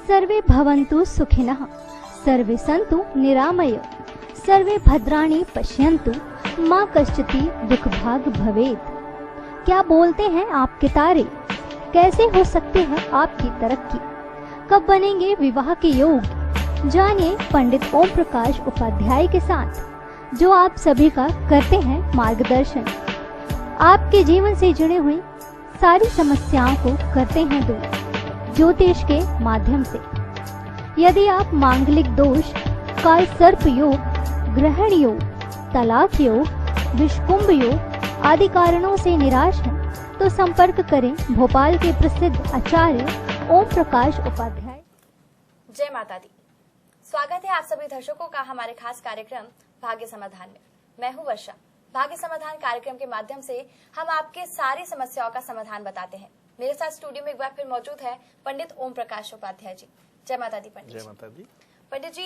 सर्वे भवन्तु सुखिनः, सर्वे सन्तु निरामय, सर्वे भद्राणि पश्यन्तु, माँ कश्चित् दुःखभाग् भवेत्। क्या बोलते हैं आपके तारे, कैसे हो सकती है आपकी तरक्की, कब बनेंगे विवाह के योग? जानिए पंडित ओम प्रकाश उपाध्याय के साथ, जो आप सभी का करते हैं मार्गदर्शन। आपके जीवन से जुड़े हुए सारी समस्याओं को करते हैं दूर ज्योतिष के माध्यम से। यदि आप मांगलिक दोष, काल सर्प योग, ग्रहण योग, तलाक योग, विषकुंभ योग आदि कारणों से निराश हैं, तो संपर्क करें भोपाल के प्रसिद्ध आचार्य ओम प्रकाश उपाध्याय। जय माता दी। स्वागत है आप सभी दर्शकों का हमारे खास कार्यक्रम भाग्य समाधान में। मैं हूं वर्षा। भाग्य समाधान कार्यक्रम के माध्यम से हम आपके सारी समस्याओं का समाधान बताते हैं। मेरे साथ स्टूडियो में एक बार फिर मौजूद है पंडित ओम प्रकाश उपाध्याय जी। जय माता दी पंडित। जय माता दी। पंडित जी,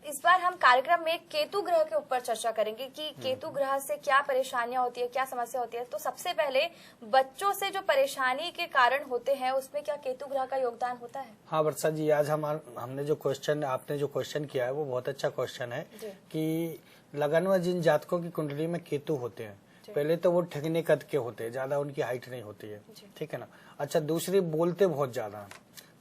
इस बार हम कार्यक्रम में केतु ग्रह के ऊपर चर्चा करेंगे कि केतु ग्रह से क्या परेशानियां होती है, क्या समस्या होती है। तो सबसे पहले बच्चों से जो परेशानी के कारण होते हैं, उसमें क्या केतु ग्रह का योगदान होता है? हाँ वर्षा जी, आज हमने जो क्वेश्चन किया है वो बहुत अच्छा क्वेश्चन है कि लगन में जिन जातकों की कुंडली में केतु होते हैं, पहले तो वो ठगने कद के होते हैं, ज्यादा उनकी हाइट नहीं होती है, ठीक है ना। अच्छा, दूसरी बोलते बहुत ज्यादा,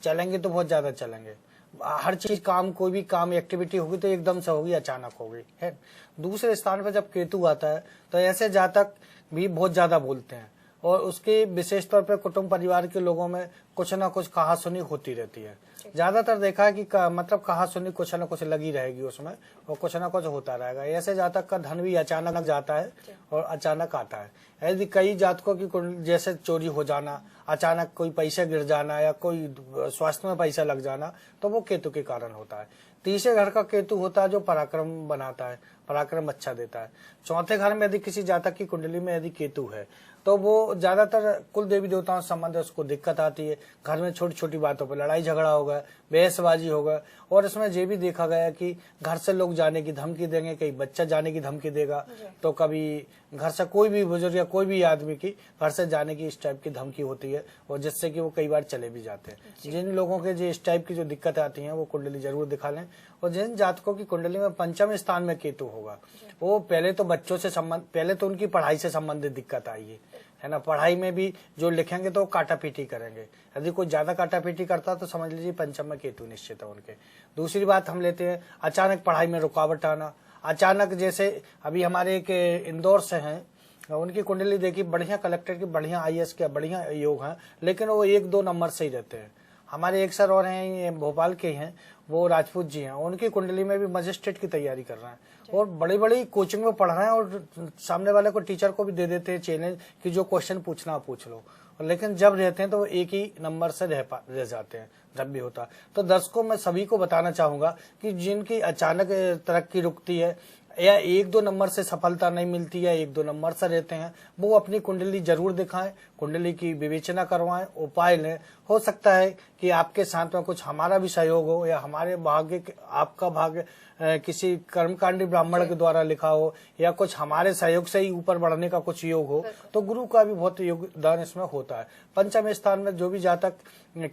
चलेंगे तो बहुत ज्यादा चलेंगे, हर चीज काम, कोई भी काम एक्टिविटी होगी तो एकदम से होगी, अचानक होगी है। दूसरे स्थान पर जब केतु आता है तो ऐसे जातक भी बहुत ज्यादा बोलते हैं और उसके विशेष तौर पर कुटुंब परिवार के लोगों में कुछ ना कुछ कहा सुनी होती रहती है। ज्यादातर देखा है कि मतलब कहा सुनी कुछ ना कुछ लगी रहेगी उसमें और कुछ ना कुछ होता रहेगा। ऐसे जातक का धन भी अचानक जाता है और अचानक आता है। यदि कई जातकों की जैसे चोरी हो जाना, अचानक कोई पैसा गिर जाना या कोई स्वास्थ्य में पैसा लग जाना, तो वो केतु के कारण होता है। तीसरे घर का केतु होता है जो पराक्रम बनाता है, पराक्रम अच्छा देता है। चौथे घर में यदि किसी जातक की कुंडली में यदि केतु है तो वो ज्यादातर कुल देवी देवताओं से संबंध है, उसको दिक्कत आती है। घर में छोटी छोटी बातों पर लड़ाई झगड़ा होगा, बहसबाजी होगा। और इसमें ये भी देखा गया कि घर से लोग जाने की धमकी देंगे, कहीं बच्चा जाने की धमकी देगा, तो कभी घर से कोई भी बुजुर्ग या कोई भी आदमी की घर से जाने की इस टाइप की धमकी होती है और जिससे कि वो कई बार चले भी जाते हैं। जिन लोगों के जो इस टाइप की जो दिक्कत आती है वो कुंडली जरूर दिखा लें। और जिन जातकों की कुंडली में पंचम स्थान में केतु होगा, वो पहले तो बच्चों से पहले तो उनकी पढ़ाई से संबंधित दिक्कत आई है ना। पढ़ाई में भी जो लिखेंगे तो काटा पीटी करेंगे। यदि कोई ज्यादा काटा पीटी करता तो समझ लीजिए पंचम में केतु निश्चित है उनके। दूसरी बात हम लेते हैं अचानक पढ़ाई में रुकावट आना। अचानक जैसे अभी हमारे एक इंदौर से हैं, उनकी कुंडली देखी, बढ़िया कलेक्टर की, बढ़िया IAS के बढ़िया योग है, लेकिन वो 1-2 नंबर से ही रहते हैं। हमारे एक सर और हैं, भोपाल के हैं, वो राजपूत जी हैं, उनकी कुंडली में भी मजिस्ट्रेट की तैयारी कर रहे हैं और बड़ी बड़ी कोचिंग में पढ़ रहे हैं और सामने वाले को टीचर को भी दे देते हैं चैलेंज कि जो क्वेश्चन पूछना पूछ लो। लेकिन जब रहते हैं तो वो एक ही नंबर से रह जाते हैं जब भी होता। तो दर्शकों मैं सभी को बताना चाहूंगा कि जिनकी अचानक तरक्की रुकती है या 1-2 नंबर से सफलता नहीं मिलती है, 1-2 नंबर से रहते हैं, वो अपनी कुंडली जरूर दिखाएं, कुंडली की विवेचना करवाएं, उपाय लें। हो सकता है कि आपके साथ में कुछ हमारा भी सहयोग हो या हमारे भाग्य, आपका भाग्य किसी कर्मकांडी ब्राह्मण के द्वारा लिखा हो या कुछ हमारे सहयोग से ही ऊपर बढ़ने का कुछ योग हो, तो गुरु का भी बहुत योगदान इसमें होता है। पंचम स्थान में जो भी जातक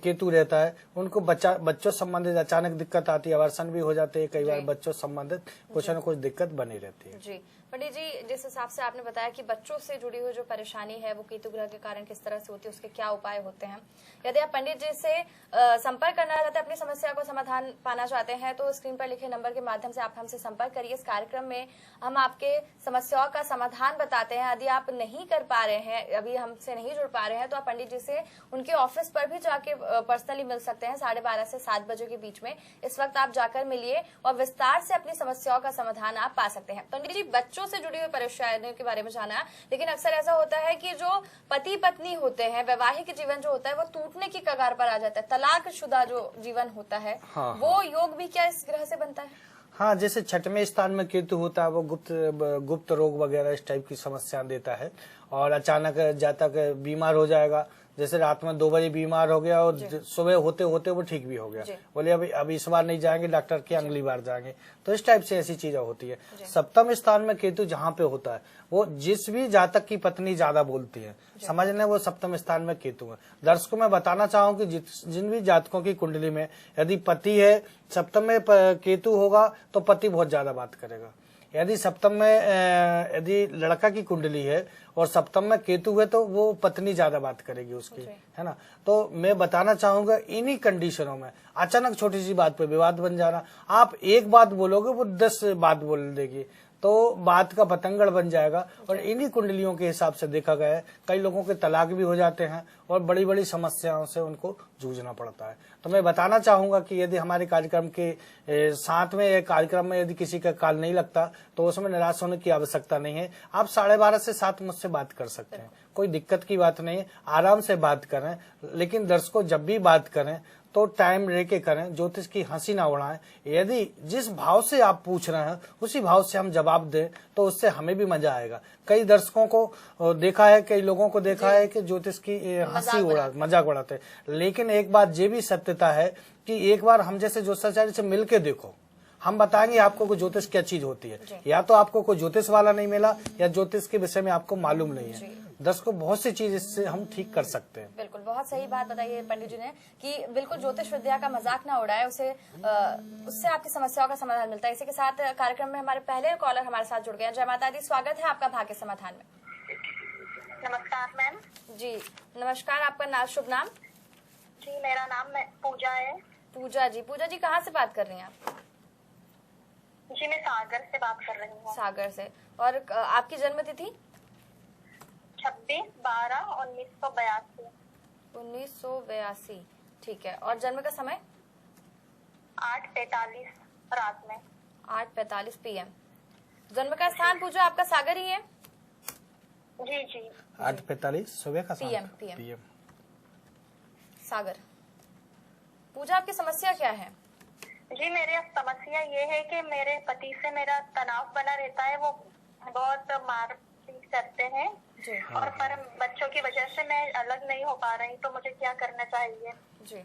केतु रहता है उनको बच्चों संबंधित अचानक दिक्कत आती है, अवर्सन भी हो जाते हैं, कई बार बच्चों संबंधित कुछ न कुछ दिक्कत बनी रहती है। जी पंडित जी, जिस हिसाब से आपने बताया कि बच्चों से जुड़ी हुई जो परेशानी है वो केतु ग्रह के कारण किस तरह से होती है, उसके क्या उपाय होते हैं। यदि आप पंडित जी से संपर्क करना चाहते हैं, अपनी समस्या को समाधान पाना चाहते हैं, तो स्क्रीन पर लिखे नंबर के माध्यम से आप हमसे संपर्क करिए। इस कार्यक्रम में हम आपके समस्याओं का समाधान बताते हैं। यदि आप नहीं कर पा रहे हैं, अभी हमसे नहीं जुड़ पा रहे हैं, तो आप पंडित जी से उनके ऑफिस पर भी जाके पर्सनली मिल सकते हैं 12:30 से 7 बजे के बीच में। इस वक्त आप जाकर मिलिए और विस्तार से अपनी समस्याओं का समाधान आप पा सकते हैं। पंडित जी, बच्चों से जुड़ी हुई परेशानियों के बारे में जाना, लेकिन अक्सर ऐसा होता है कि जो पति पत्नी होते हैं, वैवाहिक जीवन जो होता है वो टूटने की कगार पर आ जाता है, तलाकशुदा जो जीवन होता है, वो योग भी क्या इस ग्रह से बनता है? हाँ, जैसे छठवें स्थान में केतु होता है, वो गुप्त रोग वगैरह इस टाइप की समस्या देता है और अचानक जातक बीमार हो जाएगा जैसे रात में 2 बजे बीमार हो गया और सुबह होते होते वो ठीक भी हो गया, बोले अभी इस बार नहीं जाएंगे डॉक्टर के, अगली बार जाएंगे। तो इस टाइप से ऐसी चीजें होती है। सप्तम स्थान में केतु जहाँ पे होता है, वो जिस भी जातक की पत्नी ज्यादा बोलती है, समझ लें वो सप्तम स्थान में केतु है। दर्शकों में बताना चाहूँ कि जिन भी जातकों की कुंडली में यदि पति है, सप्तम में केतु होगा तो पति बहुत ज्यादा बात करेगा। यदि सप्तम में यदि लड़का की कुंडली है और सप्तम में केतु है तो वो पत्नी ज्यादा बात करेगी उसकी, है ना। तो मैं बताना चाहूंगा इन्हीं कंडीशनों में अचानक छोटी सी बात पे विवाद बन जाना, आप एक बात बोलोगे वो 10 बात बोल देगी, तो बात का पतंगड़ बन जाएगा। और इन्हीं कुंडलियों के हिसाब से देखा गया है कई लोगों के तलाक भी हो जाते हैं और बड़ी बड़ी समस्याओं से उनको जूझना पड़ता है। तो मैं बताना चाहूंगा कि यदि हमारे कार्यक्रम के साथ में या कार्यक्रम में यदि किसी का कॉल नहीं लगता तो उसमें निराश होने की आवश्यकता नहीं है। आप 12:30 से 7 मुझसे बात कर सकते हैं, कोई दिक्कत की बात नहीं है, आराम से बात करें। लेकिन दर्शकों जब भी बात करें तो टाइम लेके करें, ज्योतिष की हंसी ना उड़ाएं। यदि जिस भाव से आप पूछ रहे हैं उसी भाव से हम जवाब दें तो उससे हमें भी मजा आएगा। कई दर्शकों को देखा है, कई लोगों को देखा है कि ज्योतिष की हंसी मजाक उड़ाते, लेकिन एक बात ये भी सत्यता है कि एक बार हम जैसे ज्योतिषाचार्य से मिलके देखो, हम बताएंगे आपको को ज्योतिष क्या चीज होती है। या तो आपको कोई ज्योतिष वाला नहीं मिला या ज्योतिष के विषय में आपको मालूम नहीं है। दर्शकों बहुत सी चीज इससे हम ठीक कर सकते हैं। बिल्कुल, बहुत सही बात बताई है पंडित जी ने कि बिल्कुल ज्योतिष विद्या का मजाक ना उड़ाए, उससे आपकी समस्याओं का समाधान मिलता है। इसी के साथ कार्यक्रम में हमारे पहले कॉलर हमारे साथ जुड़ गए हैं। जय माता दी, स्वागत है आपका भाग्य समाधान में। नमस्कार मैम। जी नमस्कार, आपका नाम, शुभ नाम? जी मेरा नाम पूजा है। पूजा जी कहाँ से बात कर रही हैं आप? जी मैं सागर से बात कर रही हूँ। सागर से। और आपकी जन्म तिथि? 26/12/1982। 1982, ठीक है। और जन्म का समय? 8:45 रात में। 8:45 PM। जन्म का स्थान पूजा आपका सागर ही है? जी 8:45 सुबह का PM सागर। पूजा आपकी समस्या क्या है? जी मेरी समस्या ये है कि मेरे पति से मेरा तनाव बना रहता है, वो बहुत मारपीट करते हैं जी। और पर बच्चों की वजह से मैं अलग नहीं हो पा रही, तो मुझे क्या करना चाहिए? जी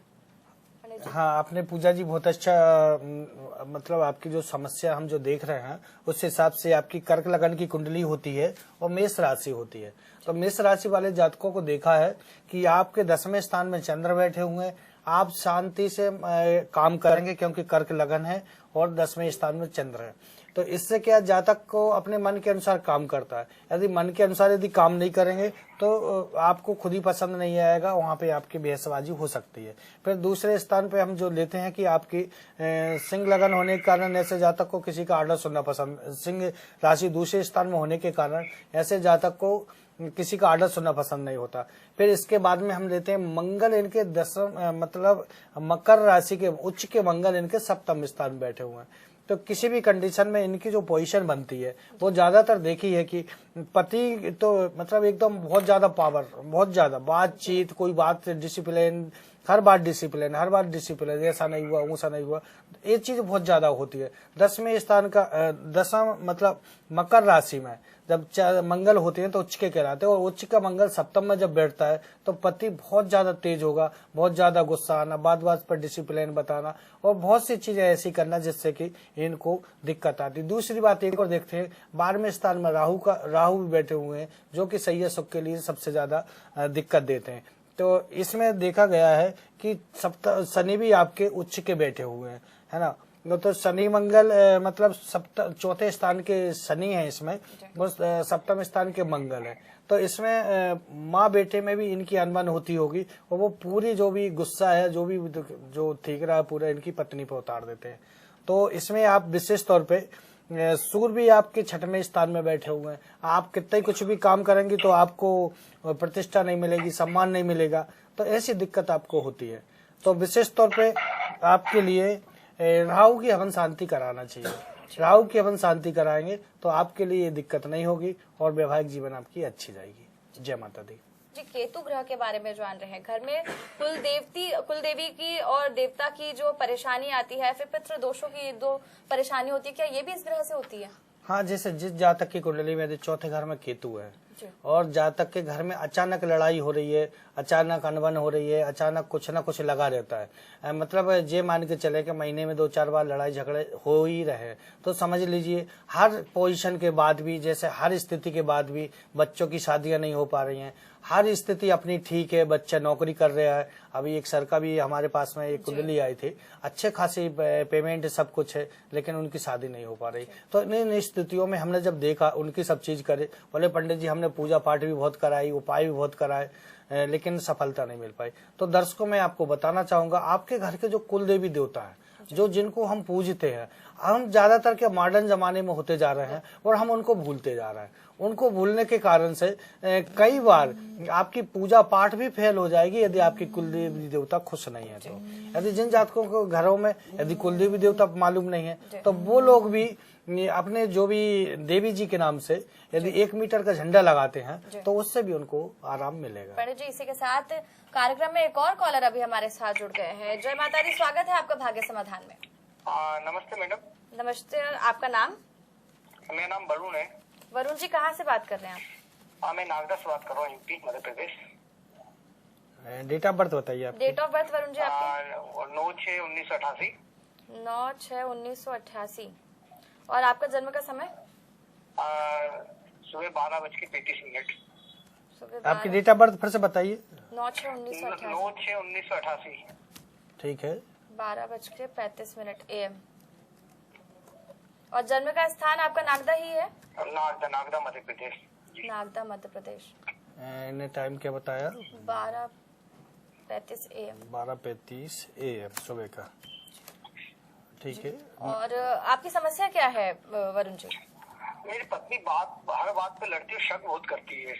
हाँ, आपने पूजा जी बहुत अच्छा, मतलब आपकी जो समस्या हम जो देख रहे हैं उस हिसाब से आपकी कर्क लगन की कुंडली होती है और मेष राशि होती है। तो मेष राशि वाले जातकों को देखा है कि आपके 10वें स्थान में चंद्र बैठे हुए हैं, आप शांति से काम करेंगे क्योंकि कर्क लगन है और 10वें स्थान में चंद्र है। तो इससे क्या जातक को अपने मन के अनुसार काम करता है। यदि मन के अनुसार यदि काम नहीं करेंगे तो आपको खुद ही पसंद नहीं आएगा, वहां पे आपकी बहसबाजी हो सकती है। फिर दूसरे स्थान पे हम जो लेते हैं कि आपकी सिंह लगन होने के कारण ऐसे जातक को किसी का आर्डर सुनना पसंद, सिंह राशि दूसरे स्थान में होने के कारण ऐसे जातक को किसी का आर्डर सुनना पसंद नहीं होता। फिर इसके बाद में हम लेते हैं मंगल, इनके 10 मतलब मकर राशि के उच्च के मंगल इनके सप्तम स्थान बैठे हुए हैं। तो किसी भी कंडीशन में इनकी जो पोजीशन बनती है वो ज्यादातर देखी है कि पति तो मतलब एकदम बहुत ज्यादा पावर, बहुत ज्यादा बातचीत, कोई बात डिसिप्लिन, हर बार डिसिप्लिन, ऐसा नहीं हुआ वैसा नहीं हुआ, ये चीज बहुत ज्यादा होती है। 10वें स्थान का 10वां मतलब मकर राशि में जब मंगल होते हैं तो उच्च के कहलाते हैं और उच्च का मंगल सप्तम में जब बैठता है तो पति बहुत ज्यादा तेज होगा, बहुत ज्यादा गुस्सा आना, बात पर डिसिप्लिन बताना और बहुत सी चीजें ऐसी करना जिससे कि इनको दिक्कत आती। दूसरी बात एक और देखते हैं, 12वें स्थान में राहु भी बैठे हुए हैं जो कि सही सुख के लिए सबसे ज्यादा दिक्कत देते हैं। तो इसमें देखा गया है कि शनि भी आपके उच्च के बैठे हुए हैं, है ना। तो शनि मंगल मतलब चौथे स्थान के शनि है, इसमें वो सप्तम स्थान के मंगल है। तो इसमें माँ बेटे में भी इनकी अनबन होती होगी और वो पूरी जो भी गुस्सा है जो ठीक रहा है पूरा इनकी पत्नी पर उतार देते हैं। तो इसमें आप विशेष तौर पे सूर्य भी आपके 6वें स्थान में बैठे हुए हैं। आप कितना ही कुछ भी काम करेंगे तो आपको प्रतिष्ठा नहीं मिलेगी, सम्मान नहीं मिलेगा, तो ऐसी दिक्कत आपको होती है। तो विशेष तौर पे आपके लिए राहु की हवन शांति कराना चाहिए। राहु की हवन शांति कराएंगे तो आपके लिए ये दिक्कत नहीं होगी और वैवाहिक जीवन आपकी अच्छी जाएगी। जय माता दी। जी, केतु ग्रह के बारे में जान रहे हैं। घर में कुलदेवी की और देवता की जो परेशानी आती है, फिर पितृ दोषों की दो परेशानी होती है, क्या ये भी इस ग्रह से होती है? हाँ, जैसे जिस जातक की कुंडली में यदि चौथे घर में केतु है और जातक के घर में अचानक लड़ाई हो रही है, अचानक अनबन हो रही है, अचानक कुछ ना कुछ लगा रहता है। मतलब ये मान के चले कि महीने में 2-4 बार लड़ाई झगड़े हो ही रहे हैं, तो समझ लीजिए हर पोजीशन के बाद भी, जैसे हर स्थिति के बाद भी बच्चों की शादियां नहीं हो पा रही हैं। हर स्थिति अपनी ठीक है, बच्चा नौकरी कर रहा है। अभी एक सर का भी हमारे पास में एक कुंडली आई थी, अच्छे खासी पेमेंट सब कुछ है, लेकिन उनकी शादी नहीं हो पा रही। तो इन स्थितियों में हमने जब देखा, उनकी सब चीज करे, बोले पंडित जी हमने पूजा पाठ भी बहुत कराई, उपाय भी बहुत कराए, लेकिन सफलता नहीं मिल पाई। तो दर्शकों मैं आपको बताना चाहूंगा, आपके घर के जो कुल देवी देवता है, जो जिनको हम पूजते हैं, हम ज्यादातर के मॉडर्न जमाने में होते जा रहे हैं और हम उनको भूलते जा रहे हैं। उनको भूलने के कारण से कई बार आपकी पूजा पाठ भी फेल हो जाएगी यदि आपकी कुलदेवी देवता खुश नहीं है। तो यदि जिन जातकों को घरों में यदि कुलदेवी देवता मालूम नहीं है, तो वो लोग भी अपने जो भी देवी जी के नाम से यदि 1 मीटर का झंडा लगाते हैं, तो उससे भी उनको आराम मिलेगा। पंडित जी, इसी के साथ कार्यक्रम में एक और कॉलर अभी हमारे साथ जुड़ गए हैं। जय माता दी, स्वागत है आपका भाग्य समाधान में। नमस्ते मैडम। नमस्ते, आपका नाम? मेरा नाम वरुण है। वरुण जी, कहाँ से बात कर रहे हैं आप? मैं नागदा से बात कर रहा हूँ, UP Madhya Pradesh. Date of birth बताइए आप। Date of birth Varun ji आपकी? 9/6/1988। 9/6/1988। और आपका जन्म का समय? सुबह 12:35। सुबह आपकी डेट ऑफ बर्थ फिर से बताइए। 9/6/1988। 9/6/1988। ठीक है। 12:35 AM। और जन्म का स्थान आपका नागदा ही है? नागदा मध्य प्रदेश। नागदा मध्य प्रदेश। इन्हें टाइम क्या बताया? 12:35 AM। 12:35 AM सुबह का। ठीक है। और आपकी समस्या क्या है वरुण जी? मेरी पत्नी हर बात पे लड़ती है, शक बहुत करती है।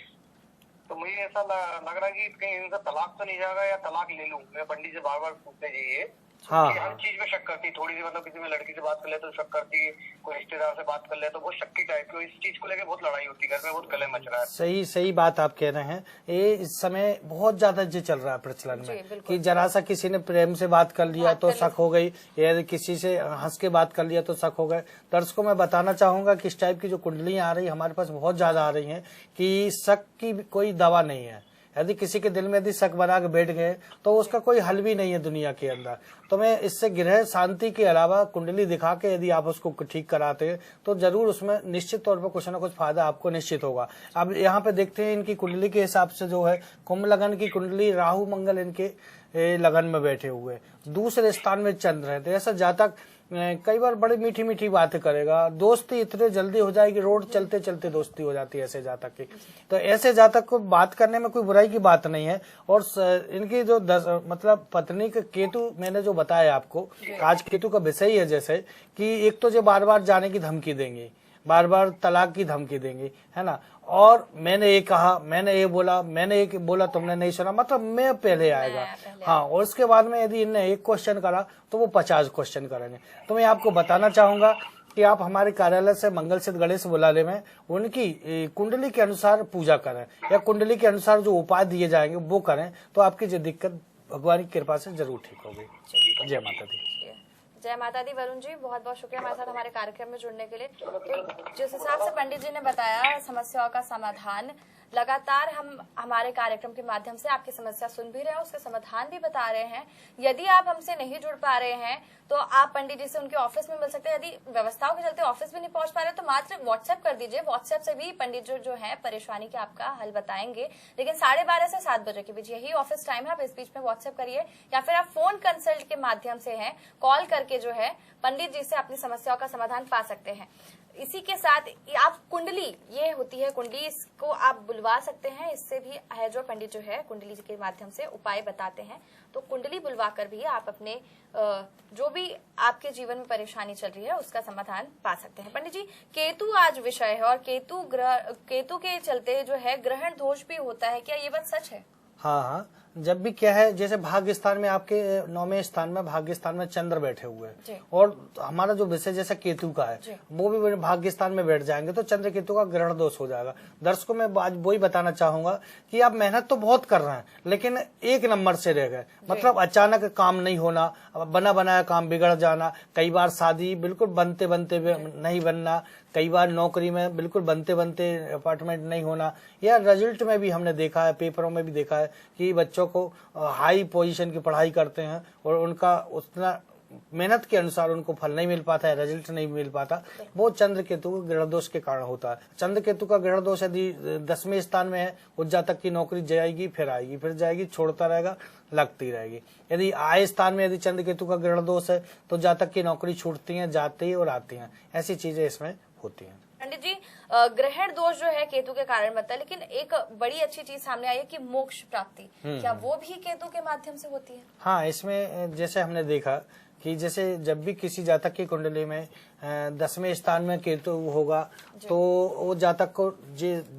तो मुझे ऐसा लग रहा है कि कहीं इनका तलाक तो नहीं जाएगा या तलाक ले लूं। मैं पंडित से बार बार पूछने जाइए, हर चीज में शक करती है। थोड़ी सी मतलब किसी में लड़की से बात कर ले तो शक करती है, कोई रिश्तेदार से बात कर ले तो बहुत शक्की टाइप की। इस चीज को लेकर बहुत लड़ाई होती है, घर में बहुत कलह मच रहा है। सही बात आप कह रहे हैं। ये इस समय बहुत ज्यादा जो चल रहा है प्रचलन में कि जरा सा किसी ने प्रेम से बात कर लिया तो शक हो गई, या किसी से हंस के बात कर लिया तो शक हो गए। दर्शकों मैं बताना चाहूंगा कि इस टाइप की जो कुंडलियां आ रही है हमारे पास बहुत ज्यादा आ रही है कि शक की कोई दवा नहीं है। यदि किसी के दिल में यदि शक बना के बैठ गए तो उसका कोई हल भी नहीं है दुनिया के अंदर। तो मैं इससे गृह शांति के अलावा कुंडली दिखा के यदि आप उसको ठीक कराते हैं तो जरूर उसमें निश्चित तौर पर कुछ ना कुछ फायदा आपको निश्चित होगा। अब यहाँ पे देखते हैं इनकी कुंडली के हिसाब से जो है कुंभ लगन की कुंडली, राहु मंगल इनके लगन में बैठे हुए, दूसरे स्थान में चंद्र है। तो ऐसा जातक कई बार बड़ी मीठी मीठी बातें करेगा, दोस्ती इतने जल्दी हो जाएगी, रोड चलते चलते दोस्ती हो जाती है ऐसे जातक की। तो ऐसे जातक को बात करने में कोई बुराई की बात नहीं है। और इनकी जो मतलब पत्नी के केतु मैंने जो बताया आपको, आज केतु का विषय है जैसे कि एक तो जो बार बार जाने की धमकी देंगे, बार बार तलाक की धमकी देंगे, है ना। और मैंने ये कहा, मैंने ये बोला, मैंने ये बोला, तुमने नहीं सुना, मतलब मैं पहले आएगा। हाँ, और उसके बाद में यदि इनने एक क्वेश्चन करा तो वो 50 क्वेश्चन करेंगे। तो मैं आपको बताना चाहूंगा कि आप हमारे कार्यालय से मंगल सिद्ध गणेश बुलाने में उनकी कुंडली के अनुसार पूजा करें या कुंडली के अनुसार जो उपाय दिए जाएंगे वो करें, तो आपकी जो दिक्कत भगवान की कृपा से जरूर ठीक होगी। जय माता दी। जय माता दी। वरुण जी, बहुत बहुत शुक्रिया हमारे साथ हमारे कार्यक्रम में जुड़ने के लिए। तो जिस हिसाब से पंडित जी ने बताया समस्याओं का समाधान, लगातार हम हमारे कार्यक्रम के माध्यम से आपकी समस्या सुन भी रहे हैं, उसका समाधान भी बता रहे हैं। यदि आप हमसे नहीं जुड़ पा रहे हैं तो आप पंडित जी से उनके ऑफिस में मिल सकते हैं। यदि व्यवस्थाओं के चलते ऑफिस भी नहीं पहुंच पा रहे तो मात्र व्हाट्सएप कर दीजिए। व्हाट्सएप से भी पंडित जो है परेशानी के आपका हल बताएंगे, लेकिन 12:30 से 7 बजे के बीच यही ऑफिस टाइम है। आप इस बीच में व्हाट्सएप करिए या फिर आप फोन कंसल्ट के माध्यम से है कॉल करके जो है पंडित जी से अपनी समस्याओं का समाधान पा सकते हैं। इसी के साथ आप कुंडली, ये होती है कुंडली, इसको आप बुलवा सकते हैं। इससे भी है जो पंडित जो है कुंडली के माध्यम से उपाय बताते हैं, तो कुंडली बुलवा कर भी आप अपने जो भी आपके जीवन में परेशानी चल रही है उसका समाधान पा सकते हैं। पंडित जी, केतु आज विषय है और केतु के चलते जो है ग्रहण दोष भी होता है, क्या ये बात सच है? हाँ, जब भी क्या है, जैसे भाग्य स्थान में आपके 9वें स्थान में भाग्य स्थान में चंद्र बैठे हुए हैं और हमारा जो विषय जैसा केतु का है वो भी भाग्य स्थान में बैठ जाएंगे तो चंद्र केतु का ग्रहण दोष हो जाएगा। दर्शकों में आज वही बताना चाहूंगा कि आप मेहनत तो बहुत कर रहे हैं लेकिन एक नंबर से रह गए, मतलब अचानक काम नहीं होना, बना बनाया काम बिगड़ जाना, कई बार शादी बिल्कुल बनते बनते नहीं बनना, कई बार नौकरी में बिल्कुल बनते बनते अपार्टमेंट नहीं होना, या रिजल्ट में भी हमने देखा है, पेपरों में भी देखा है कि बच्चों को हाई पोजीशन की पढ़ाई करते हैं और उनका उतना मेहनत के अनुसार उनको फल नहीं मिल पाता है, रिजल्ट नहीं मिल पाता, वो चंद्र केतु ग्रह दोष के कारण होता है। चंद्र केतु का ग्रह दोष यदि 10वें स्थान में है, उस जातक की नौकरी जाएगी फिर आएगी, फिर जाएगी, छोड़ता रहेगा, लगती रहेगी। यदि आय स्थान में यदि चंद्र केतु का ग्रह दोष है तो जातक की नौकरी छूटती है, जाती है और आती है, ऐसी चीजें इसमें होती हैं। पंडित जी, ग्रहण दोष जो है केतु के कारण बनता है, लेकिन एक बड़ी अच्छी चीज सामने आई है कि मोक्ष प्राप्ति, क्या वो भी केतु के माध्यम से होती है? हाँ, इसमें जैसे हमने देखा कि जैसे जब भी किसी जातक की कुंडली में 10वें स्थान में केतु होगा तो वो जातक को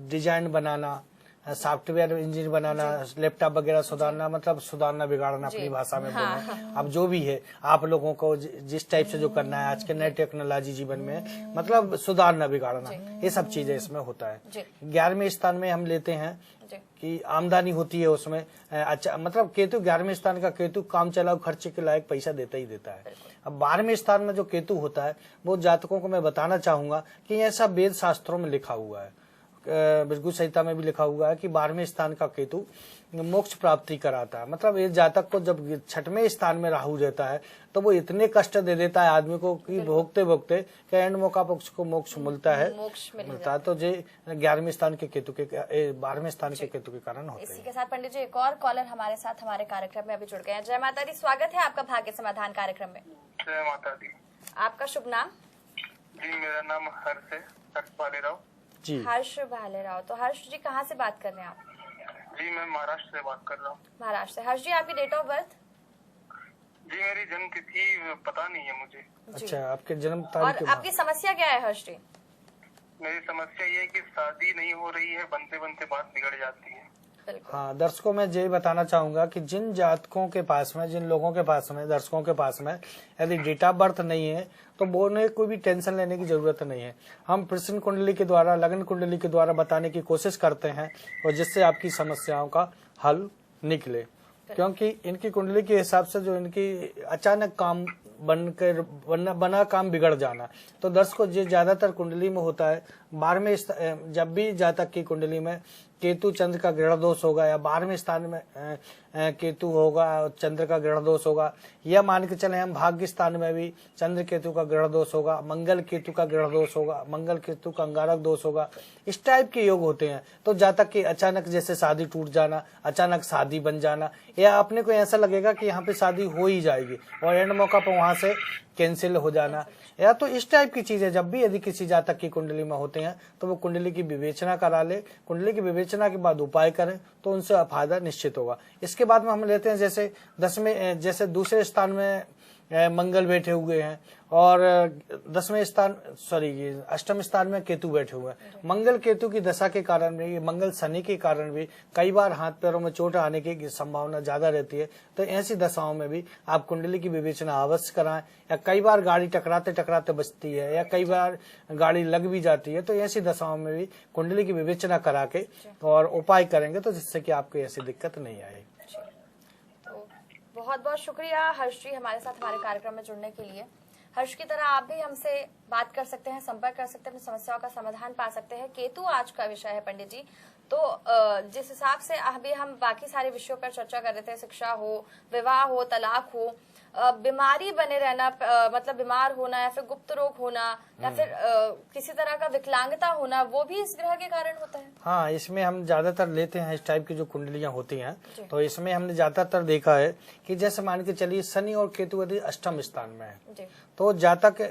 डिजाइन बनाना, सॉफ्टवेयर इंजीनियर बनाना, लैपटॉप वगैरह सुधारना, मतलब सुधारना बिगाड़ना अपनी भाषा में बोलना, अब जो भी है आप लोगों को जिस टाइप से जो करना है आज के नए टेक्नोलॉजी जीवन में, मतलब सुधारना बिगाड़ना, ये सब चीजें इसमें होता है। 11वें स्थान में हम लेते हैं कि आमदनी होती है उसमें, अच्छा मतलब केतु 11वें स्थान का केतु काम चलाओ खर्चे के लायक पैसा देता ही देता है। अब 12वें स्थान में जो केतु होता है वो जातकों को मैं बताना चाहूंगा कि ऐसा वेद शास्त्रों में लिखा हुआ है, भृगु संहिता में भी लिखा हुआ है कि 12वें स्थान का केतु मोक्ष प्राप्ति कराता है। मतलब ये जातक को जब 6वें स्थान में राहु रहता है तो वो इतने कष्ट दे देता है आदमी को कि भोगते भोगते कि एंड मौका पर उसको मोक्ष मिलता है, तो जे 11वें स्थान के केतु के 12वें स्थान के केतु के कारण होता है। इसी के साथ पंडित जी एक और कॉलर हमारे साथ हमारे कार्यक्रम में अभी जुड़ गए हैं। जय माता दी, स्वागत है आपका भाग्य समाधान कार्यक्रम में। जय माता दी। आपका शुभ नाम? जी मेरा नाम हर्ष है, भालेराव जी। हर्ष भालेराव, तो हर्ष जी कहाँ से बात कर रहे हैं आप? जी मैं महाराष्ट्र से बात कर रहा हूँ। महाराष्ट्र से। हर्ष जी आपकी डेट ऑफ बर्थ? जी मेरी जन्म तिथि पता नहीं है मुझे। अच्छा, आपके जन्म और आपकी समस्या क्या है हर्ष जी? मेरी समस्या ये है कि शादी नहीं हो रही है, बनते बनते बात बिगड़ जाती है। हाँ, दर्शकों में यही बताना चाहूंगा कि जिन जातकों के पास में, जिन लोगों के पास में, दर्शकों के पास में यदि डेट ऑफ बर्थ नहीं है तो वो उन्हें कोई भी टेंशन लेने की जरूरत नहीं है। हम प्रश्न कुंडली के द्वारा, लगन कुंडली के द्वारा बताने की कोशिश करते हैं और जिससे आपकी समस्याओं का हल निकले, क्योंकि इनकी कुंडली के हिसाब से जो इनकी अचानक काम बना काम बिगड़ जाना, तो दर्शकों जो ज्यादातर कुंडली में होता है 12वें, जब भी जातक की कुंडली में केतु चंद्र का ग्रह दोष होगा या 12वें स्थान में केतु होगा चंद्र का ग्रह दोष होगा, या मान के चले हम भाग्य स्थान में भी चंद्र केतु का ग्रह दोष होगा, मंगल केतु का ग्रह दोष होगा, मंगल केतु का अंगारक दोष होगा, इस टाइप के योग होते हैं तो जातक की अचानक जैसे शादी टूट जाना, अचानक शादी बन जाना, या अपने को ऐसा लगेगा कि यहाँ पे शादी हो ही जाएगी और एंड मौका पर वहां से कैंसिल हो जाना, या तो इस टाइप की चीजें जब भी यदि किसी जातक की कुंडली में होते हैं तो वो कुंडली की विवेचना करा ले। कुंडली की विवेचना के बाद उपाय करें तो उनसे फायदा निश्चित होगा। इसके बाद में हम लेते हैं जैसे 10वें, जैसे दूसरे स्थान में मंगल बैठे हुए हैं और 10वें स्थान, अष्टम स्थान में केतु बैठे हुए हैं। मंगल केतु की दशा के कारण भी, मंगल शनि के कारण भी कई बार हाथ पैरों में चोट आने की संभावना ज्यादा रहती है, तो ऐसी दशाओं में भी आप कुंडली की विवेचना अवश्य कराएं। या कई बार गाड़ी टकराते टकराते बचती है या कई बार गाड़ी लग भी जाती है, तो ऐसी दशाओं में भी कुंडली की विवेचना करा के और उपाय करेंगे तो जिससे कि आपको ऐसी दिक्कत नहीं आएगी। बहुत बहुत शुक्रिया हर्ष जी हमारे साथ हमारे कार्यक्रम में जुड़ने के लिए। हर्ष की तरह आप भी हमसे बात कर सकते हैं, संपर्क कर सकते हैं, अपनी समस्याओं का समाधान पा सकते हैं। केतु आज का विषय है पंडित जी, तो जिस हिसाब से अभी हम बाकी सारे विषयों पर चर्चा कर रहे थे, शिक्षा हो, विवाह हो, तलाक हो, बीमारी बने रहना, मतलब बीमार होना या फिर गुप्त रोग होना या फिर किसी तरह का विकलांगता होना, वो भी इस ग्रह के कारण होता है। हाँ, इसमें हम ज्यादातर लेते हैं इस टाइप की जो कुंडलियां होती हैं, तो इसमें हमने ज्यादातर देखा है कि जैसे मान के चलिए शनि और केतु यदि अष्टम स्थान में है तो जातक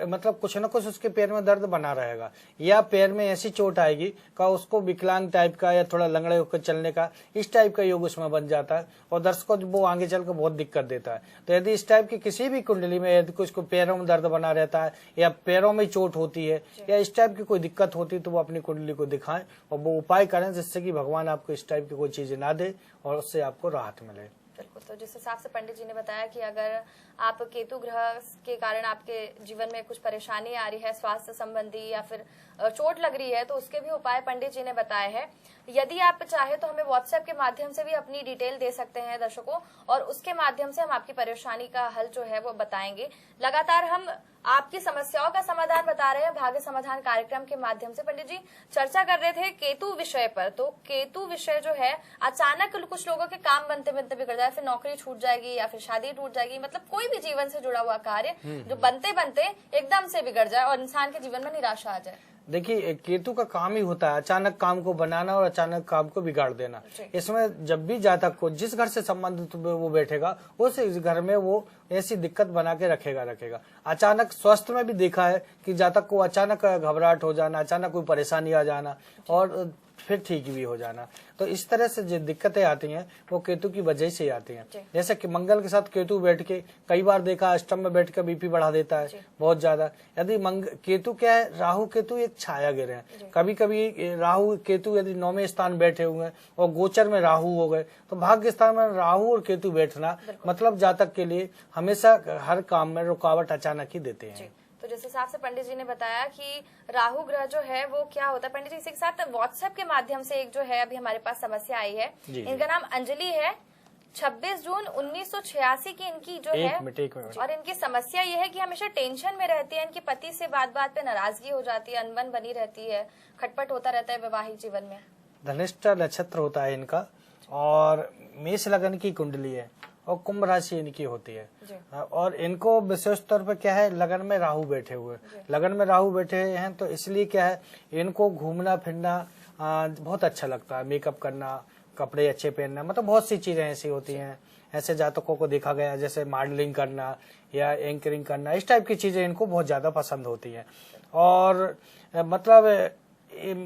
मतलब कुछ न कुछ उसके पैर में दर्द बना रहेगा या पैर में ऐसी चोट आएगी का उसको विकलांग टाइप का या थोड़ा लंगड़े होकर चलने का, इस टाइप का योग उसमें बन जाता है और दर्शकों वो आगे चलकर बहुत दिक्कत देता है। तो यदि इस टाइप की किसी भी कुंडली में यदि कुछ को पैरों में दर्द बना रहता है या पैरों में चोट होती है या इस टाइप की कोई दिक्कत होती है तो वो अपनी कुंडली को दिखाएं और वो उपाय करें जिससे कि भगवान आपको इस टाइप की कोई चीजें ना दे और उससे आपको राहत मिले। बिल्कुल। तो जिस हिसाब से पंडित जी ने बताया कि अगर आप केतु ग्रह के कारण आपके जीवन में कुछ परेशानी आ रही है स्वास्थ्य संबंधी या फिर चोट लग रही है तो उसके भी उपाय पंडित जी ने बताए हैं। यदि आप चाहे तो हमें व्हाट्सएप के माध्यम से भी अपनी डिटेल दे सकते हैं दर्शकों, और उसके माध्यम से हम आपकी परेशानी का हल जो है वो बताएंगे। लगातार हम आपकी समस्याओं का समाधान बता रहे हैं भाग्य समाधान कार्यक्रम के माध्यम से। पंडित जी चर्चा कर रहे थे केतु विषय पर, तो केतु विषय जो है अचानक कुछ लोगों के काम बनते बनते बिगड़ जाए, फिर नौकरी छूट जाएगी या फिर शादी टूट जाएगी, मतलब कोई भी जीवन से जुड़ा हुआ कार्य जो बनते बनते एकदम से बिगड़ जाए और इंसान के जीवन में निराशा आ जाए। देखिए केतु का काम ही होता है अचानक काम को बनाना और अचानक काम को बिगाड़ देना। इसमें जब भी जातक को जिस घर से संबंधित वो बैठेगा उस घर में वो ऐसी दिक्कत बना के रखेगा। अचानक स्वास्थ्य में भी देखा है कि जातक को अचानक घबराहट हो जाना, अचानक कोई परेशानी आ जाना और फिर ठीक भी हो जाना। तो इस तरह से जो दिक्कतें आती हैं वो केतु की वजह से आती हैं। जैसे कि मंगल के साथ केतु बैठ के कई बार देखा अष्टम में बैठ कर बीपी बढ़ा देता है बहुत ज्यादा। यदि केतु क्या है, राहु केतु एक छाया गिर है। कभी कभी राहु केतु यदि 9वें स्थान बैठे हुए हैं और गोचर में राहु हो गए तो भाग्य स्थान में राहु और केतु बैठना मतलब जातक के लिए हमेशा हर काम में रुकावट अचानक ही देते हैं। तो जिस हिसाब से पंडित जी ने बताया कि राहु ग्रह जो है वो क्या होता है, पंडित जी इसी के साथ व्हाट्सएप के माध्यम से एक जो है अभी हमारे पास समस्या आई है। इनका नाम अंजलि है, 26 जून 1986 की इनकी जो है और इनकी समस्या ये है कि हमेशा टेंशन में रहती है। इनके पति से बात बात पे नाराजगी हो जाती है, अनबन बनी रहती है, खटपट होता रहता है वैवाहिक जीवन में। धनिष्ठा नक्षत्र होता है इनका और मेष लगन की कुंडली है और कुंभ राशि इनकी होती है। और इनको विशेष तौर पर क्या है, लगन में राहु बैठे हुए, लगन में राहु बैठे हैं तो इसलिए क्या है इनको घूमना फिरना बहुत अच्छा लगता है, मेकअप करना, कपड़े अच्छे पहनना, मतलब बहुत सी चीजें ऐसी होती हैं। ऐसे जातकों को देखा गया जैसे मॉडलिंग करना या एंकरिंग करना, इस टाइप की चीजें इनको बहुत ज्यादा पसंद होती हैं। और मतलब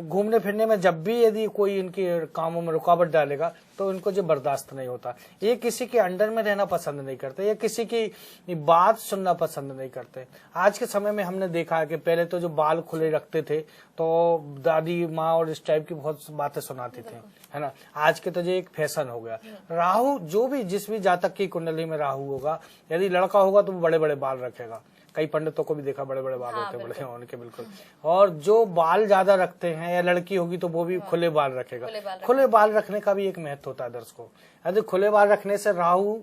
घूमने फिरने में जब भी यदि कोई इनके कामों में रुकावट डालेगा तो इनको जो बर्दाश्त नहीं होता। ये किसी के अंडर में रहना पसंद नहीं करते, ये किसी की बात सुनना पसंद नहीं करते। आज के समय में हमने देखा है कि पहले तो जो बाल खुले रखते थे तो दादी माँ और इस टाइप की बहुत बातें सुनाती थी, है ना। आज के तो ये एक फैशन हो गया। राहु जो भी जिस भी जातक की कुंडली में राहु होगा, यदि लड़का होगा तो वो बड़े बड़े बाल रखेगा। कई पंडितों को भी देखा बड़े बड़े बाल होते हैं, बड़े उनके बिल्कुल। और जो बाल ज्यादा रखते हैं या लड़की होगी तो वो भी खुले बाल रखेगा। खुले बाल रखने का भी एक महत्व होता है दर्शकों। यदि खुले बाल रखने से राहु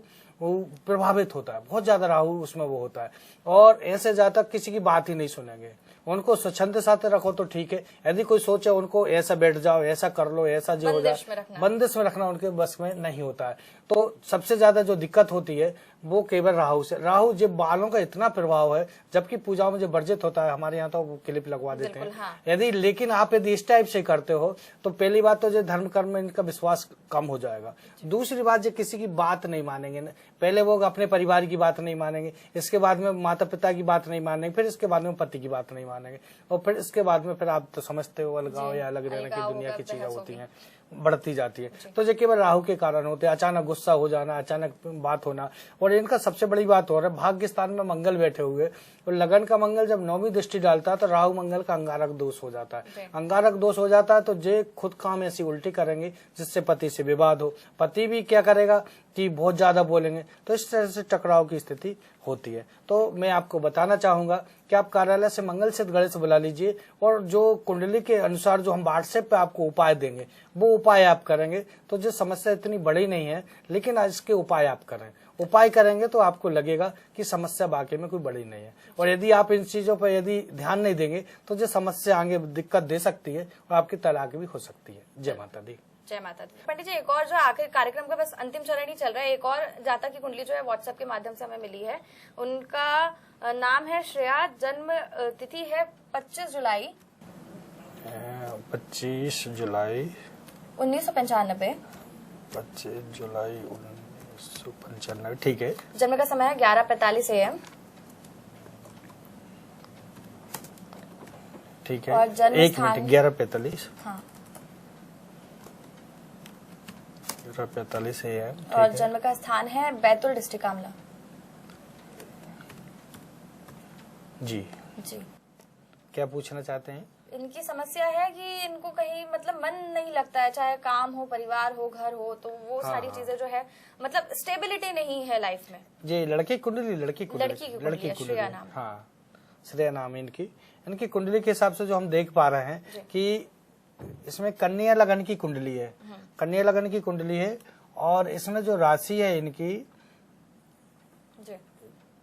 प्रभावित होता है, बहुत ज्यादा राहु उसमें वो होता है। और ऐसे जातक किसी की बात ही नहीं सुनेंगे, उनको स्वच्छंद साथ रखो तो ठीक है। यदि कोई सोचे उनको ऐसा बैठ जाओ, ऐसा कर लो, ऐसा जो हो जाए, बंदिश में रखना उनके बस में नहीं होता है। तो सबसे ज्यादा जो दिक्कत होती है वो केवल राहु से। राहु जब बालों का इतना प्रभाव है, जबकि पूजाओं में जो वर्जित होता है, हमारे यहाँ तो वो क्लिप लगवा देते हैं। यदि लेकिन आप यदि इस टाइप से करते हो तो पहली बात तो जो धर्म कर्म में इनका विश्वास कम हो जाएगा। दूसरी बात जो किसी की बात नहीं मानेंगे, पहले वो अपने परिवार की बात नहीं मानेंगे, इसके बाद में माता पिता की बात नहीं मानेंगे, फिर इसके बाद में पति की बात नहीं मानेंगे, और फिर इसके बाद में फिर आप तो समझते हो अलगाव या अलग रहने की दुनिया की चीजें होती हैं, बढ़ती जाती है। तो जो केवल राहु के कारण होते हैं, अचानक गुस्सा हो जाना, अचानक बात होना। और इनका सबसे बड़ी बात हो रहा है भाग्य स्थान में मंगल बैठे हुए, और लगन का मंगल जब 9वीं दृष्टि डालता है तो राहु मंगल का अंगारक दोष हो जाता है। अंगारक दोष हो जाता है तो जे खुद काम ऐसी उल्टी करेंगे जिससे पति से विवाद हो, पति भी क्या करेगा कि बहुत ज्यादा बोलेंगे, तो इस तरह से टकराव की स्थिति होती है। तो मैं आपको बताना चाहूंगा कि आप कार्यालय से मंगल सिद्ध गणेश बुला लीजिए, और जो कुंडली के अनुसार जो हम व्हाट्सएप पे आपको उपाय देंगे वो उपाय आप करेंगे तो जो समस्या इतनी बड़ी नहीं है, लेकिन इसके उपाय आप करें। उपाय करेंगे तो आपको लगेगा कि समस्या वाकई में कोई बड़ी नहीं है। और यदि आप इन चीजों पर यदि ध्यान नहीं देंगे तो जो समस्या आगे दिक्कत दे सकती है और आपकी तलाक भी हो सकती है। जय माता दी। जय माता दी। पंडित जी एक और जो आखिर कार्यक्रम का बस अंतिम चरण ही चल रहा है, एक और जातक की कुंडली जो है व्हाट्सएप के माध्यम से हमें मिली है। उनका नाम है श्रेया, जन्म तिथि है 25 जुलाई 1995। 25 जुलाई 1995, ठीक है। जन्म का समय है 11:45 AM, ठीक है। और जन्म एक मिनट, 11:45, हाँ, 11:45 AM। और जन्म का स्थान है बैतूल डिस्ट्रिक्ट आमला। जी जी। क्या पूछना चाहते हैं? इनकी समस्या है कि इनको कहीं मतलब मन नहीं लगता है, चाहे काम हो, परिवार हो, घर हो, तो वो सारी चीजें जो है मतलब स्टेबिलिटी नहीं है लाइफ में। जी, लड़की कुंडली लड़की की कुंडली, श्रेया नाम। हाँ, श्रेया नाम है इनकी कुंडली के हिसाब से जो हम देख पा रहे हैं कि इसमें कन्या लगन की कुंडली है, कन्या लगन की कुंडली है। और इसमें जो राशि है इनकी,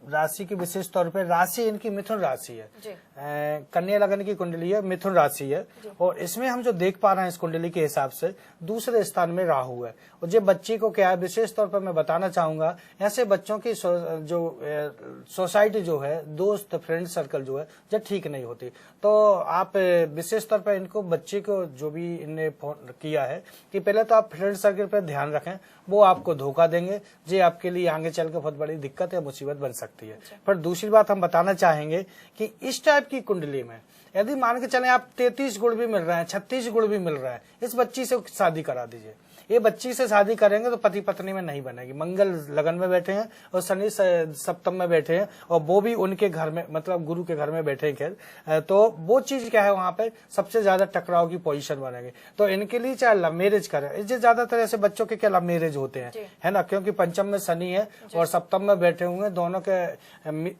राशि की विशेष तौर पे राशि इनकी मिथुन राशि है। कन्या लगन की कुंडली है, मिथुन राशि है। और इसमें हम जो देख पा रहे हैं इस कुंडली के हिसाब से दूसरे स्थान में राहु है। और जो बच्ची को क्या है, विशेष तौर पर मैं बताना चाहूंगा, ऐसे बच्चों की जो सोसाइटी जो है, दोस्त फ्रेंड सर्कल जो है, जो ठीक नहीं होती। तो आप विशेष तौर पर इनको, बच्चे को जो भी इनने फोन किया है कि पहले तो आप फ्रेंड सर्कल पर ध्यान रखें, वो आपको धोखा देंगे, जो आपके लिए आगे चल के बहुत बड़ी दिक्कत या मुसीबत बन सकती है। पर दूसरी बात हम बताना चाहेंगे कि इस टाइप की कुंडली में यदि मान के चले आप 33 गुण भी मिल रहे हैं, 36 गुण भी मिल रहा है, इस बच्ची से शादी करा दीजिए। ये बच्ची से शादी करेंगे तो पति पत्नी में नहीं बनेगी। मंगल लगन में बैठे हैं और शनि सप्तम में बैठे हैं, और वो भी उनके घर में, मतलब गुरु के घर में बैठे हैं। खैर, तो वो चीज क्या है, वहां पे सबसे ज्यादा टकराव की पोजीशन बनेगी। तो इनके लिए चाहे लव मैरिज करें, इससे ज्यादातर ऐसे बच्चों के क्या लव मैरिज होते हैं, है ना, क्योंकि पंचम में शनि है और सप्तम में बैठे हुए, दोनों के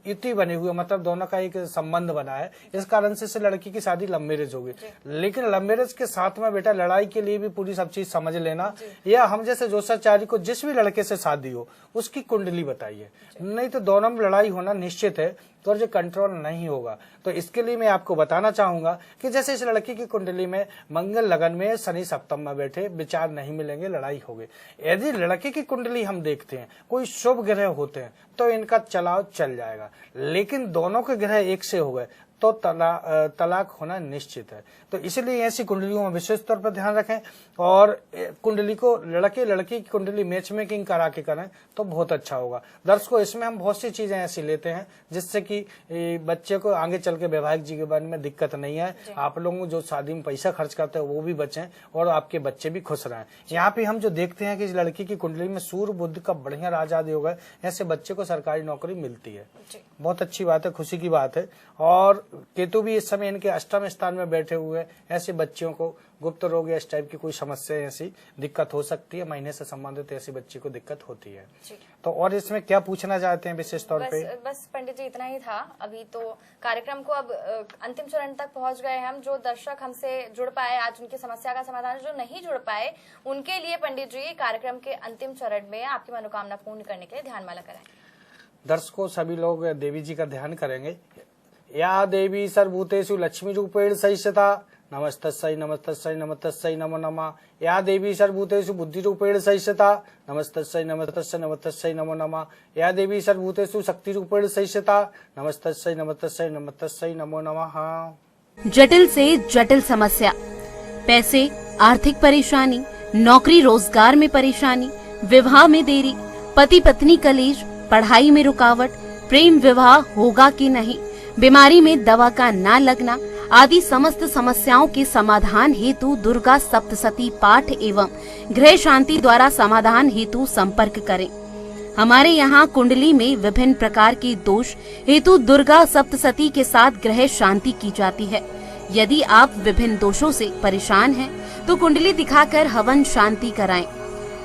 युति बनी हुई है, मतलब दोनों का एक संबंध बना है। इस कारण से लड़की की शादी लव मैरिज होगी। लेकिन लव मैरिज के साथ में बेटा लड़ाई के लिए भी पूरी सब चीज समझ लेना, या हम जैसे जोशाचारी को जिस भी लड़के से शादी हो उसकी कुंडली बताइए, नहीं तो दोनों में लड़ाई होना निश्चित है, तो जो कंट्रोल नहीं होगा। तो इसके लिए मैं आपको बताना चाहूंगा कि जैसे इस लड़की की कुंडली में मंगल लगन में, शनि सप्तम में बैठे, विचार नहीं मिलेंगे, लड़ाई होगी। यदि लड़के की कुंडली हम देखते हैं, कोई शुभ ग्रह होते हैं तो इनका चलाव चल जाएगा। लेकिन दोनों के ग्रह एक से हो गए तो तलाक होना निश्चित है। तो इसलिए ऐसी कुंडलियों में विशेष तौर पर ध्यान रखें, और कुंडली को लड़के लड़की की कुंडली मैच मेकिंग करा के करें तो बहुत अच्छा होगा। दर्शकों, इसमें हम बहुत सी चीजें ऐसी लेते हैं जिससे कि बच्चे को आगे चल के वैवाहिक जीवन में दिक्कत नहीं है। आप लोगों जो शादी में पैसा खर्च करते हैं वो भी बचें और आपके बच्चे भी खुश रहें। यहाँ पे हम जो देखते हैं कि इस लड़की की कुंडली में सूर्य बुध का बढ़िया राज आदि होगा, ऐसे बच्चे को सरकारी नौकरी मिलती है, बहुत अच्छी बात है, खुशी की बात है। और केतु भी इस समय इनके अष्टम स्थान में बैठे हुए, ऐसे बच्चियों को गुप्त रोग या इस टाइप की कोई समस्या, ऐसी दिक्कत हो सकती है, महीने से संबंधित ऐसी बच्ची को दिक्कत होती है। तो और इसमें क्या पूछना चाहते हैं विशेष तौर पे? बस पंडित जी इतना ही था अभी तो। कार्यक्रम को अब अंतिम चरण तक पहुंच गए हम। जो दर्शक हमसे जुड़ पाए आज, उनकी समस्या का समाधान, जो नहीं जुड़ पाए उनके लिए पंडित जी कार्यक्रम के अंतिम चरण में आपकी मनोकामना पूर्ण करने के लिए ध्यानमाला कराएं। दर्शकों, सभी लोग देवी जी का ध्यान करेंगे। या देवी सर्वभूतेषु लक्ष्मी रूपेण संस्थिता, नमस्तस्यै नमस्तस्यै नमस्तस्यै नमो नमः। या देवी सर्वभूतेषु बुद्धि रूपेण संस्थिता, नमस्तस्यै नमस्तस्यै नमस्तस्यै नमो नमः। या देवी सर्वभूतेषु शक्ति रूपेण संस्थिता, नमस्तस्यै नमस्तस्यै नमस्तस्यै नमो नमः। जटिल से जटिल समस्या, पैसे, आर्थिक परेशानी, नौकरी रोजगार में परेशानी, विवाह में देरी, पति पत्नी कलेश, पढ़ाई में रुकावट, प्रेम विवाह होगा कि नहीं, बीमारी में दवा का ना लगना आदि समस्त समस्याओं के समाधान हेतु दुर्गा सप्तशती पाठ एवं गृह शांति द्वारा समाधान हेतु संपर्क करें। हमारे यहाँ कुंडली में विभिन्न प्रकार के दोष हेतु दुर्गा सप्तशती के साथ गृह शांति की जाती है। यदि आप विभिन्न दोषों से परेशान हैं, तो कुंडली दिखाकर हवन शांति कराएं।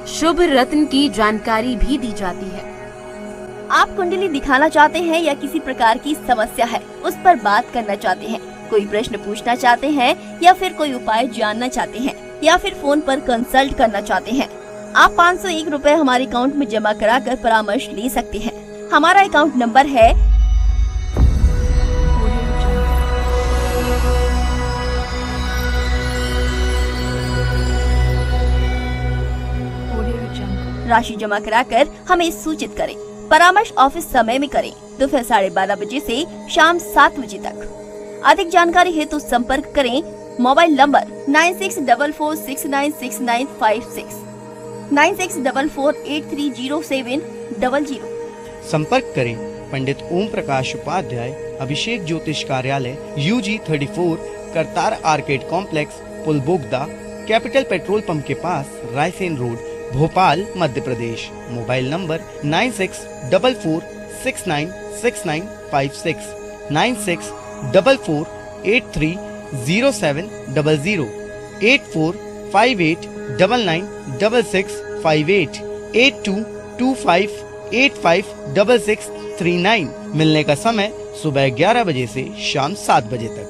शुभ रत्न की जानकारी भी दी जाती है। आप कुंडली दिखाना चाहते हैं या किसी प्रकार की समस्या है उस पर बात करना चाहते हैं, कोई प्रश्न पूछना चाहते हैं या फिर कोई उपाय जानना चाहते हैं या फिर फोन पर कंसल्ट करना चाहते हैं, आप 501 रुपए हमारे अकाउंट में जमा कराकर परामर्श ले सकते हैं। हमारा अकाउंट नंबर है 8 राशि जमा कराकर हमें सूचित करें। परामर्श ऑफिस समय में करें, दोपहर 12:30 बजे से शाम 7 बजे तक। अधिक जानकारी हेतु संपर्क करें मोबाइल नंबर 9644696956, 9644830700। संपर्क करें पंडित ओम प्रकाश उपाध्याय, अभिषेक ज्योतिष कार्यालय, UG 34, Kartar arcade complex, Pul Bogda, capital petrol pump के पास, Raisen road, Bhopal, Madhya Pradesh. Mobile number 9644696956, 9644830700, 8458996658, 8225856639। मिलने का समय सुबह 11 बजे से शाम 7 बजे तक।